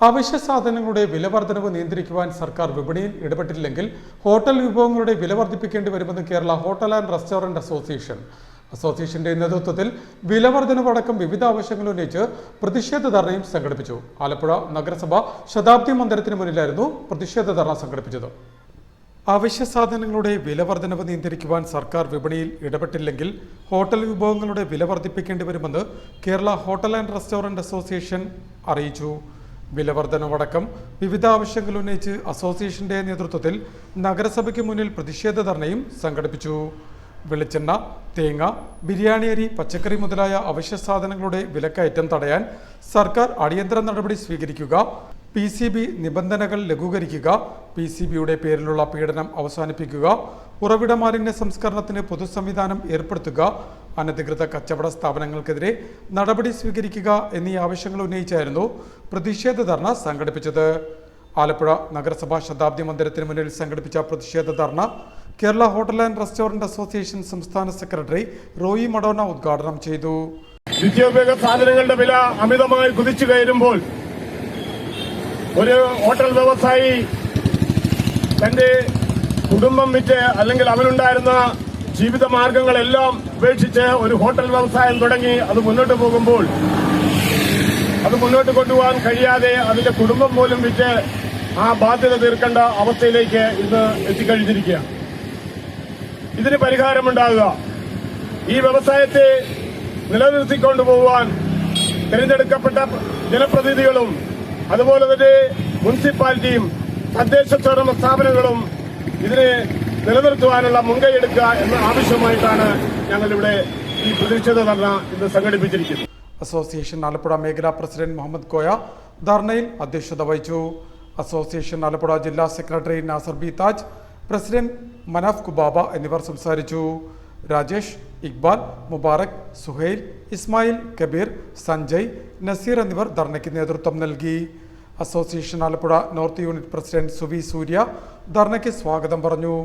അവശ്യ സാധനങ്ങളുടെ വില വർധനവ് നിയന്ത്രിക്കുവാൻ സർക്കാർ വിപണിയിൽ ഇടപെട്ടില്ലെങ്കിൽ ഹോട്ടൽ വിഭവങ്ങളുടെ വില വർദ്ധിപ്പിക്കേണ്ടി വരുമെന്ന് കേരള ഹോട്ടൽ ആൻഡ് റെസ്റ്റോറന്റ് അസോസിയേഷന്റെ നേതൃത്വത്തിൽ വില വർധനവടക്കം വിവിധ ആവശ്യങ്ങൾ ഉന്നയിച്ച് പ്രതിഷേധ ധർണയും സംഘടിപ്പിച്ചു. ആലപ്പുഴ നഗരസഭ ശതാബ്ദി മന്ദിരത്തിന് മുന്നിലായിരുന്നു പ്രതിഷേധ ധർണ സംഘടിപ്പിച്ചത്. അവശ്യ സാധനങ്ങളുടെ വില വർധനവ് നിയന്ത്രിക്കുവാൻ സർക്കാർ വിപണിയിൽ ഇടപെട്ടില്ലെങ്കിൽ ഹോട്ടൽ വിഭവങ്ങളുടെ വില വർദ്ധിപ്പിക്കേണ്ടി വരുമെന്ന് Kerala hotel and restaurant association അറിയിച്ചു. വില വർധനവടക്കം വിവിധ ആവശ്യങ്ങൾ ഉന്നയിച്ച് അസോസിയേഷന്റെ നേതൃത്വത്തിൽ നഗരസഭയ്ക്ക് മുന്നിൽ പ്രതിഷേധ ധർണയും സംഘടിപ്പിച്ചു. വെളിച്ചെണ്ണ, തേങ്ങ, ബിരിയാണി അരി, പച്ചക്കറി മുതലായ അവശ്യ സാധനങ്ങളുടെ വിലക്കയറ്റം തടയാൻ സർക്കാർ അടിയന്തര നടപടി സ്വീകരിക്കുക, PCB നിബന്ധനകൾ ലഘൂകരിക്കുക, PCBയുടെ പേരിലുള്ള പീഡനം അവസാനിപ്പിക്കുക, ഉറവിട മാലിന്യ സംസ്കരണത്തിന് പൊതുസംവിധാനം ഏർപ്പെടുത്തുക, അനധികൃത കച്ചവട സ്ഥാപനങ്ങൾക്കെതിരെ നടപടി സ്വീകരിക്കുക എന്നീ ആവശ്യങ്ങൾ ഉന്നയിച്ചായിരുന്നു പ്രതിഷേധ ധർണ സംഘടിപ്പിച്ചത്. ആലപ്പുഴ നഗരസഭ ശതാബ്ദി മന്ദിരത്തിന് മുന്നിൽ സംഘടിപ്പിച്ച പ്രതിഷേധ ധർണ Kerala hotel and restaurant association സംസ്ഥാന സെക്രട്ടറി റോയി മഡോണ ഉദ്ഘാടനം ചെയ്തു. നിത്യോപയോഗ സാധനങ്ങളുടെ വില അമിതമായി കുതിച്ചു കയറുമ്പോൾ ഒരു ഹോട്ടൽ വ്യവസായി തന്റെ കുടുംബം വിറ്റ് അല്ലെങ്കിൽ അവനുണ്ടായിരുന്ന ജീവിത മാർഗങ്ങളെല്ലാം ഉപേക്ഷിച്ച് ഒരു ഹോട്ടൽ വ്യവസായം തുടങ്ങി അത് മുന്നോട്ട് പോകുമ്പോൾ അത് മുന്നോട്ട് കൊണ്ടുപോകാൻ കഴിയാതെ അതിന്റെ കുടുംബം പോലും വിറ്റ് ആ ബാധ്യത തീർക്കേണ്ട അവസ്ഥയിലേക്ക് ഇന്ന് എത്തിക്കഴിഞ്ഞിരിക്കുകയാണ്. ഇതിന് പരിഹാരമുണ്ടാകുക ഈ വ്യവസായത്തെ നിലനിർത്തിക്കൊണ്ടുപോകാൻ തിരഞ്ഞെടുക്കപ്പെട്ട ജനപ്രതിനിധികളും അതുപോലെ തന്നെ മുനിസിപ്പാലിറ്റിയും തദ്ദേശ സ്വയംഭരണ സ്ഥാപനങ്ങളും ഇതിനെ നിലനിർത്തുവാനുള്ള മുൻകൈയെടുക്കുക എന്ന ആവശ്യമായിട്ടാണ് ഞങ്ങളിവിടെ ഈ പ്രതിഷേധ ധർണ ഇന്ന് സംഘടിപ്പിച്ചിരിക്കുന്നത്. അസോസിയേഷൻ ആലപ്പുഴ മേഖലാ പ്രസിഡന്റ് മുഹമ്മദ് കോയ ധർണയിൽ അധ്യക്ഷത വഹിച്ചു. അസോസിയേഷൻ ആലപ്പുഴ ജില്ലാ secretary Nasar B Taj, president Manaf Kubaba എന്നിവർ സംസാരിച്ചു. രാജേഷ്, ഇക്ബാൽ, മുബാറക്, സുഹൈൽ, ഇസ്മായിൽ, കബീർ, സഞ്ജയ്, നസീർ എന്നിവർ ധർണയ്ക്ക് നേതൃത്വം നൽകി. Association Alappuzha north unit president Suvi Surya ധർണയ്ക്ക് സ്വാഗതം പറഞ്ഞു.